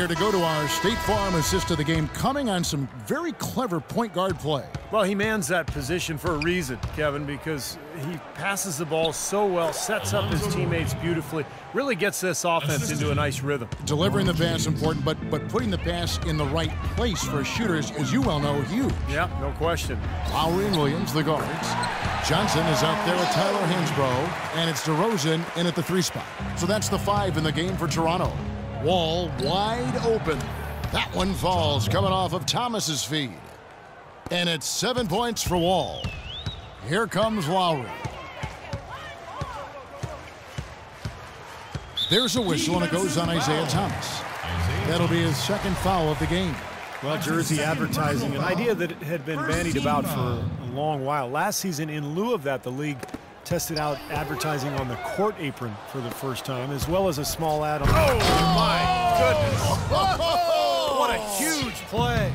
here to go to our State Farm assist of the game, coming on some very clever point guard play. Well, he mans that position for a reason, Kevin, because he passes the ball so well, sets up his teammates beautifully, really gets this offense into a nice rhythm. Delivering the pass is important, but putting the pass in the right place for a shooter is, as you well know, huge. Yeah, no question. Lowry and Williams, the guards. Johnson is out there with Tyler Hansbrough, and it's DeRozan in at the 3 spot. So that's the 5 in the game for Toronto. Wall wide open. That one falls, coming off of Thomas's feed. And it's 7 points for Wall. Here comes Lowry. There's a whistle, and it goes on Isaiah Thomas. That'll be his second foul of the game. Well, jersey advertising, an idea that had been bandied about for a long while. Last season, in lieu of that, the league tested out advertising on the court apron for the first time, as well as a small ad on. Oh, my goodness. What a huge play.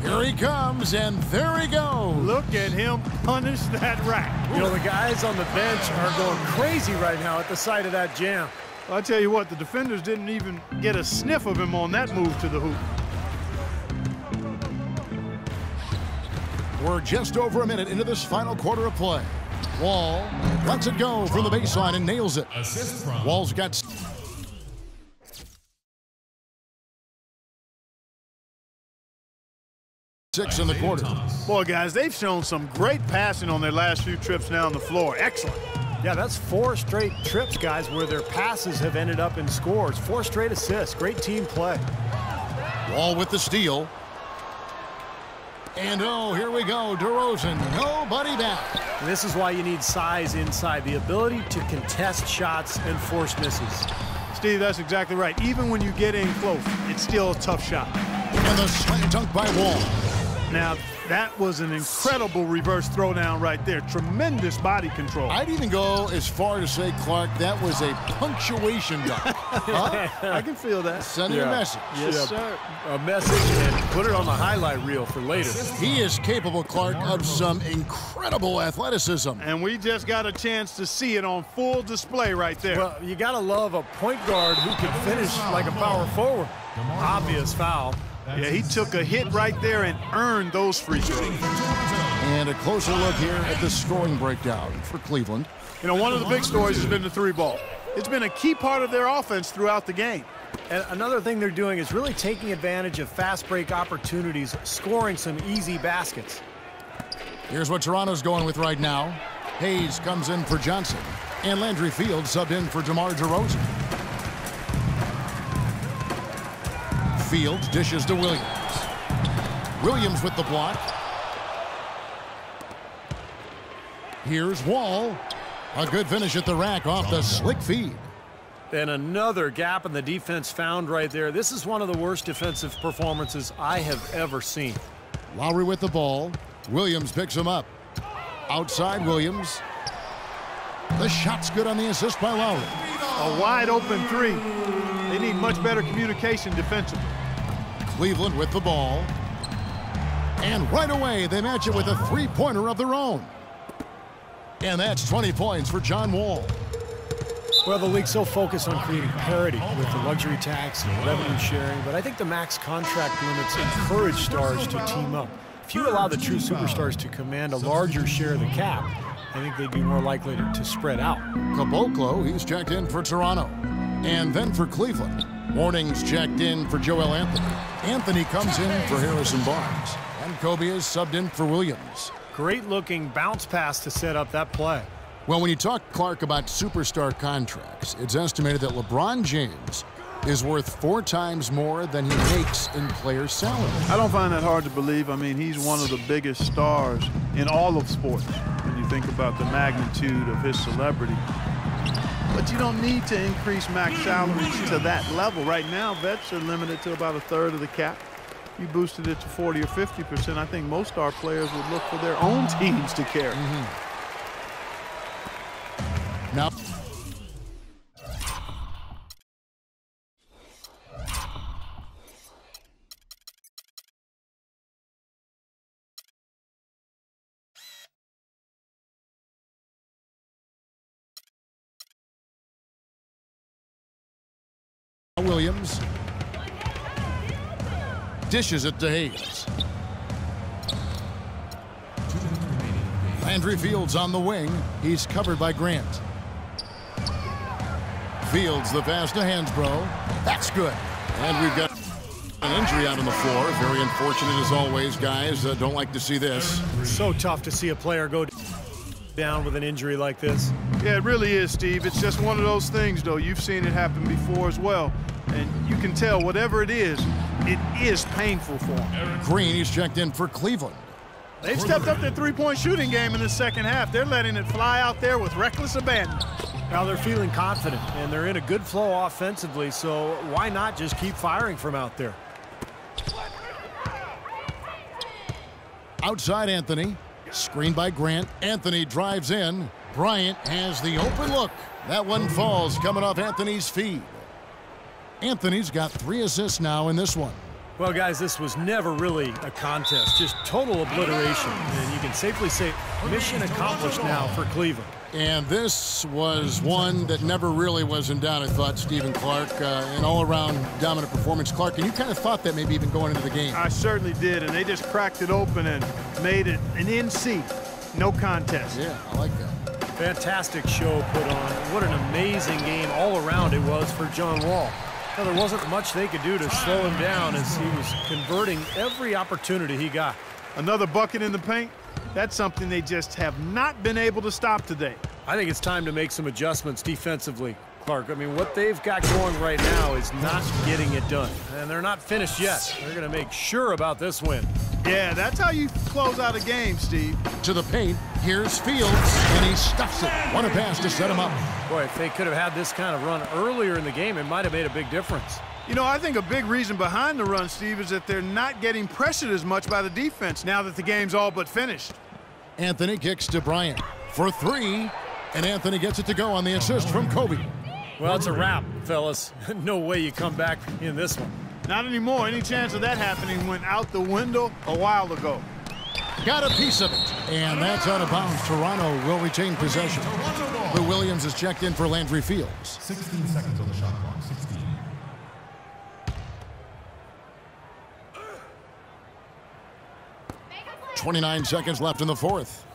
Here he comes, and there he goes. Look at him punish that rack. You know, the guys on the bench are going crazy right now at the sight of that jam. Well, I tell you what, the defenders didn't even get a sniff of him on that move to the hoop. We're just over a minute into this final quarter of play. Wall lets it go from the baseline and nails it. Wall's got 6 in the quarter. Boy, guys, they've shown some great passing on their last few trips down the floor. Excellent. Yeah, that's 4 straight trips, guys, where their passes have ended up in scores. 4 straight assists. Great team play. Wall with the steal. And oh, here we go. DeRozan, nobody back. This is why you need size inside, the ability to contest shots and force misses. Steve, that's exactly right. Even when you get in close, it's still a tough shot. And the slam dunk by Wall. Now, that was an incredible reverse throwdown right there. Tremendous body control. I'd even go as far to say, Clark, that was a punctuation dunk. Huh? I can feel that. Send you a message. Yes, sir. A message and put it on the highlight reel for later. He is capable, Clark, of some incredible athleticism. And we just got a chance to see it on full display right there. Well, you got to love a point guard who can finish like a power forward. Obvious foul. Yeah, he took a hit right there and earned those free throws. And a closer look here at the scoring breakdown for Cleveland. You know, one of the big stories has been the 3-ball. It's been a key part of their offense throughout the game. And another thing they're doing is really taking advantage of fast break opportunities, scoring some easy baskets. Here's what Toronto's going with right now. Hayes comes in for Johnson, and Landry Fields subbed in for DeMar DeRozan. Fields dishes to Williams. Williams with the block. Here's Wall. A good finish at the rack off the slick feed. And another gap in the defense found right there. This is one of the worst defensive performances I have ever seen. Lowry with the ball. Williams picks him up. Outside Williams. The shot's good on the assist by Lowry. A wide open 3. They need much better communication defensively. Cleveland with the ball. And right away, they match it with a 3-pointer of their own. And that's 20 points for John Wall. Well, the league's so focused on creating parity with the luxury tax and revenue sharing, but I think the max contract limits encourage stars to team up. If you allow the true superstars to command a larger share of the cap, I think they'd be more likely to spread out. Caboclo, he's checked in for Toronto. And then for Cleveland, Morning's checked in for Joel Anthony. Anthony comes in for Harrison Barnes. And Kobe is subbed in for Williams. Great-looking bounce pass to set up that play. Well, when you talk, Clark, about superstar contracts, it's estimated that LeBron James is worth 4 times more than he makes in player salary. I don't find that hard to believe. I mean, he's one of the biggest stars in all of sports when you think about the magnitude of his celebrity. But you don't need to increase max salaries to that level. Right now, vets are limited to about 1/3 of the cap. You boosted it to 40 or 50%. I think most star players would look for their own teams to carry. Now, Williams. dishes it to Hayes. Landry Fields on the wing. He's covered by Grant. Fields the pass to Hansbrough. That's good. And we've got an injury out on the floor. Very unfortunate as always, guys. Don't like to see this. So tough to see a player go down with an injury like this. Yeah, it really is, Steve. It's just one of those things, though. You've seen it happen before as well. And you can tell whatever it is painful for him. Green, he's checked in for Cleveland. They've stepped up their three-point shooting game in the second half. They're letting it fly out there with reckless abandon. Now they're feeling confident, and they're in a good flow offensively, so why not just keep firing from out there? Outside Anthony. Screened by Grant. Anthony drives in. Bryant has the open look. That one falls coming off Anthony's feet. Anthony's got 3 assists now in this one. Well, guys, this was never really a contest, just total obliteration. And you can safely say mission accomplished now for Cleveland. And this was one that never really was in doubt, I thought, Stephen Clark. An all-around dominant performance. Clark, and you kind of thought that maybe even going into the game. I certainly did, and they just cracked it open and made it an NC. No contest. Yeah, I like that. Fantastic show put on. What an amazing game all around it was for John Wall. Now, there wasn't much they could do to slow him down as he was converting every opportunity he got. Another bucket in the paint. That's something they just have not been able to stop today. I think it's time to make some adjustments defensively, Clark. I mean, what they've got going right now is not getting it done. And they're not finished yet. They're going to make sure about this win. Yeah, that's how you close out a game, Steve. To the paint. Here's Fields, and he stuffs it. What a pass to set him up. Boy, if they could have had this kind of run earlier in the game, it might have made a big difference. You know, I think a big reason behind the run, Steve, is that they're not getting pressured as much by the defense now that the game's all but finished. Anthony kicks to Bryant for 3, and Anthony gets it to go on the assist from Kobe. Well, it's a wrap, fellas. No way you come back in this one. Not anymore. Any chance of that happening went out the window a while ago. Got a piece of it, and that's out of bounds. Toronto will retain possession. Lou Williams is checked in for Landry Fields. 16 seconds on the shot clock. 16. .29 seconds left in the fourth.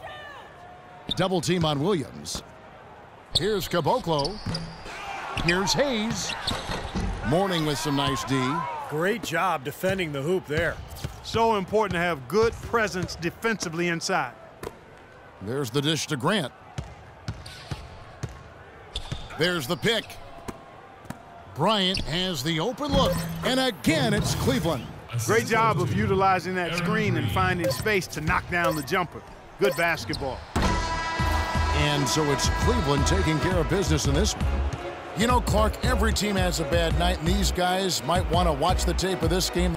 Double team on Williams. Here's Caboclo. Here's Hayes. Mourning with some nice D. Great job defending the hoop there. So important to have good presence defensively inside. There's the dish to Grant. There's the pick. Bryant has the open look. And again, it's Cleveland. Great job of utilizing that screen and finding space to knock down the jumper. Good basketball. And so it's Cleveland taking care of business in this one. You know, Clark, every team has a bad night, and these guys might want to watch the tape of this game.